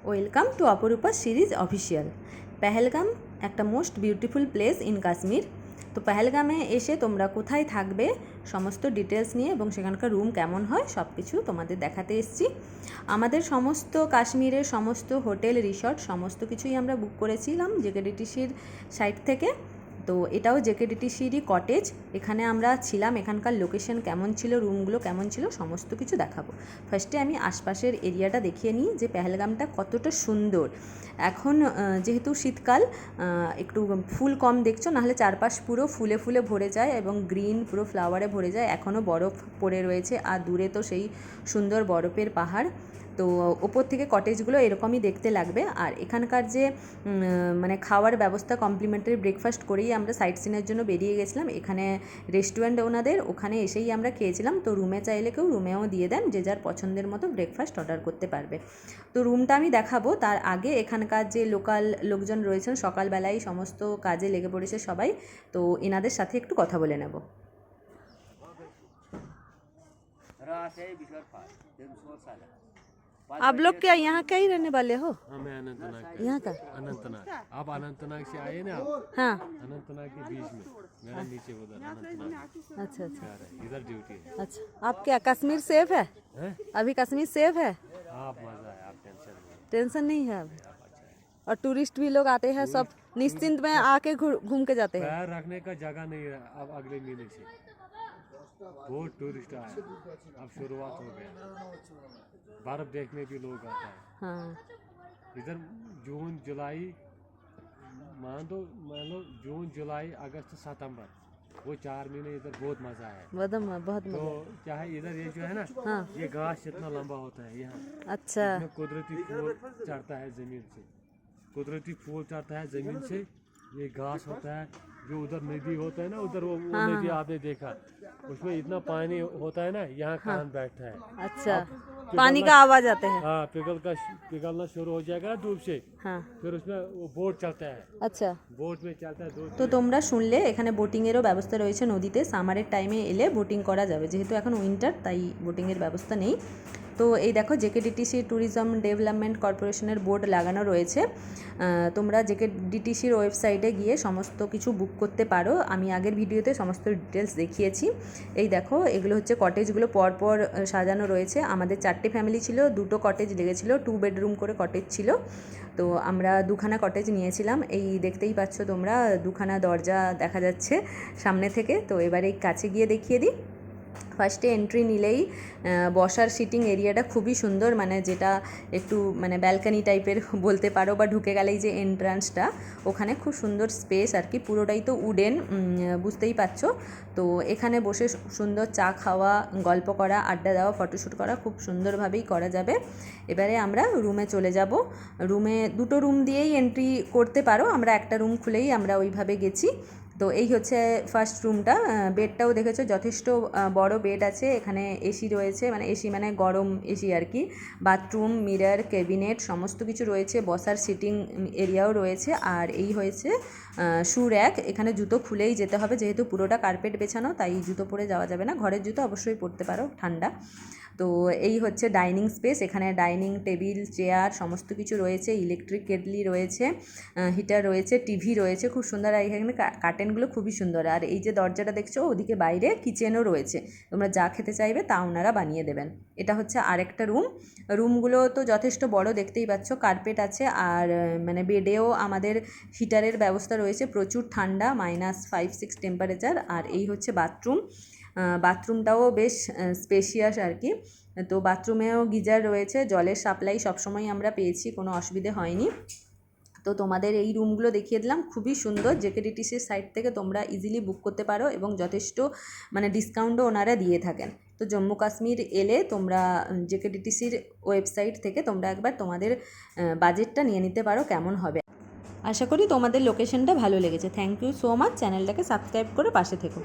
Welcome to অপরূপা series official. Pahalgam একটা most beautiful place in Kashmir. তো পেহেলগামে এসে তোমরা কোথায় থাকবে সমস্ত ডিটেলস নিয়ে এবং সেখানকার রুম কেমন হয় সব কিছু তোমাদের দেখাতে এসেছি। আমাদের সমস্ত কাশ্মীরের সমস্ত হোটেল রিসর্ট সমস্ত কিছুই আমরা বুক করেছিলাম জেকেডিটিসির সাইট থেকে। তো এটাও জেকেডিটিসিরই কটেজ, এখানে আমরা ছিলাম। এখানকার লোকেশন কেমন ছিল, রুমগুলো কেমন ছিল, সমস্ত কিছু দেখাবো। ফার্স্টে আমি আশপাশের এরিয়াটা দেখিয়ে নিই যে পেহেলগামটা কতটা সুন্দর। এখন যেহেতু শীতকাল, একটু ফুল কম দেখছো, নাহলে চারপাশ পুরো ফুলে ফুলে ভরে যায় এবং গ্রিন পুরো ফ্লাওয়ারে ভরে যায়। এখনও বরফ পড়ে রয়েছে আর দূরে তো সেই সুন্দর বরফের পাহাড়। তো ওপর থেকে কটেজগুলো এরকমই দেখতে লাগবে। আর এখানকার যে মানে খাওয়ার ব্যবস্থা, কমপ্লিমেন্টারি ব্রেকফাস্ট করেই আমরা সাইট সিনের জন্য বেরিয়ে গেছিলাম। এখানে রেস্টুরেন্ট ওনাদের, ওখানে এসেই আমরা খেয়েছিলাম। তো রুমে চাইলে কেউ রুমেও দিয়ে দেন, যে যার পছন্দের মতো ব্রেকফাস্ট অর্ডার করতে পারবে। তো রুমটা আমি দেখাবো, তার আগে এখানকার যে লোকাল লোকজন রয়েছেন সকালবেলায় সমস্ত কাজে লেগে পড়েছে সবাই, তো এনাদের সাথে একটু কথা বলে নেব। आप लोग क्या यहाँ का ही रहने वाले हो? हाँ, मैं अनंतनाग यहाँ का? अनंतनाग। आप अनंतनाग से आए ना आप? हाँ। अनंतनाग के बीच में मेरा नीचे उधर अनंतनाग अच्छा अच्छा इधर ड्यूटी है। अच्छा। आप क्या कश्मीर सेफ है? हैं? अभी कश्मीर सेफ है? आप मजा है, आप टेंशन नहीं। टेंशन नहीं है अभी? और टूरिस्ट भी लोग आते हैं, सब निश्चिंत में आके घूम के जाते हैं। पैर रखने का जगह नहीं है अब अगले महीने से। बहुत टूरिस्ट आए, अब शुरुआत हो गया। बर्फ देखने भी लोग आता है। हाँ। इधर जून जुलाई मान लो जून जुलाई अगस्त सितंबर, वो 4 महीने इधर बहुत मजा है। बहुत तो मजा। क्या है, इधर ये जो है ना, हाँ। ये घास इतना लंबा होता है यहाँ। अच्छा। इसमें कुदरती फूल चढ़ता है जमीन से, कुदरती फूल चढ़ता है जमीन से। ये घास होता है, जो उधर नदी होता है ना, उधर वो हाँ, नदी हाँ। आपने देखा, उसमें इतना पानी होता है ना, यहाँ कान बैठता है। अच्छा, पानी का आवाज आते हैं। हाँ, पिघलना शुरू हो जाएगा ना धूप से, हाँ। फिर उसमें वो बोट चलता है। अच्छा। बोट में चलता है दूध। তো তোমরা শুনলে এখানে বোটিংয়েরও ব্যবস্থা রয়েছে নদীতে। সামারের টাইমে এলে বোটিং করা যাবে, যেহেতু এখন উইন্টার তাই বোটিংয়ের ব্যবস্থা নেই। তো এই দেখো জেকেডিটিসি ট্যুরিজম ডেভেলপমেন্ট কর্পোরেশনের বোর্ড লাগানো রয়েছে। তোমরা জেকেডিটিসির ওয়েবসাইটে গিয়ে সমস্ত কিছু বুক করতে পারো। আমি আগের ভিডিওতে সমস্ত ডিটেলস দেখিয়েছি। এই দেখো, এগুলো হচ্ছে কটেজগুলো পরপর সাজানো রয়েছে। আমাদের 4টে ফ্যামিলি ছিল, 2টো কটেজ লেগেছিলো, 2 বেডরুম করে কটেজ ছিল। তো আমরা 2খানা কটেজ নিয়েছিলাম। এই দেখতেই পাচ্ছ তোমরা 2খানা দরজা দেখা যাচ্ছে সামনে থেকে। তো এবার এই কাছে গিয়ে দেখিয়ে দিই। ফার্স্টে এন্ট্রি নিলেই বসার সিটিং এরিয়াটা খুবই সুন্দর, মানে যেটা একটু মানে ব্যালকানি টাইপের বলতে পারো, বা ঢুকে গেলেই যে এন্ট্রান্সটা, ওখানে খুব সুন্দর স্পেস আর কি। পুরোটাই তো উডেন, বুঝতেই পারছো। তো এখানে বসে সুন্দর চা খাওয়া, গল্প করা, আড্ডা দেওয়া, ফটোশ্যুট করা খুব সুন্দরভাবেই করা যাবে। এবারে আমরা রুমে চলে যাব। রুমে 2টো রুম দিয়েই এন্ট্রি করতে পারো, আমরা একটা রুম খুলেই আমরা ওইভাবে গেছি। তো এই হচ্ছে ফার্স্ট রুমটা। বেডটাও দেখেছো যথেষ্ট বড় বেড আছে। এখানে এসি রয়েছে, মানে এসি মানে গরম এসি আর কি। বাথরুম, মিরর, ক্যাবিনেট সমস্ত কিছু রয়েছে। বসার সিটিং এরিয়াও রয়েছে। আর এই হয়েছে শু র্যাক। এখানে জুতো খুলেই যেতে হবে, যেহেতু পুরোটা কার্পেট বেছানো, তাই জুতো পরে যাওয়া যাবে না। ঘরের জুতো অবশ্যই পরতে পারো, ঠান্ডা। তো এই হচ্ছে ডাইনিং স্পেস। এখানে ডাইনিং টেবিল, চেয়ার সমস্ত কিছু রয়েছে। ইলেকট্রিক কেটলি রয়েছে, হিটার রয়েছে, টিভি রয়েছে, খুব সুন্দর। আর এখানে কার্টেনগুলো খুবই সুন্দর। আর এই যে দরজাটা দেখছো, ওদিকে বাইরে কিচেনও রয়েছে, তোমরা যা খেতে চাইবে তা ওনারা বানিয়ে দেবেন। এটা হচ্ছে আরেকটা রুম। রুমগুলো তো যথেষ্ট বড়, দেখতেই পাচ্ছ। কার্পেট আছে, আর মানে বেডেও আমাদের হিটারের ব্যবস্থা রয়েছে। প্রচুর ঠান্ডা, -5-6 টেম্পারেচার। আর এই হচ্ছে বাথরুম। বাথরুমটাও বেশ স্পেশিয়াস আর কি। তো বাথরুমেও গিজার রয়েছে, জলের সাপ্লাই সবসময় আমরা পেয়েছি, কোনো অসুবিধে হয়নি। তো তোমাদের এই রুমগুলো দেখিয়ে দিলাম, খুবই সুন্দর। জেকেডিটিসির সাইট থেকে তোমরা ইজিলি বুক করতে পারো এবং যথেষ্ট মানে ডিসকাউন্টও ওনারা দিয়ে থাকেন। তো জম্মু কাশ্মীর এলে তোমরা জেকেডিটিসির ওয়েবসাইট থেকে তোমরা একবার তোমাদের বাজেটটা নিয়ে নিতে পারো কেমন হবে। আশা করি তোমাদের লোকেশনটা ভালো লেগেছে। Thank you so much. চ্যানেলটাকে সাবস্ক্রাইব করে পাশে থেকো।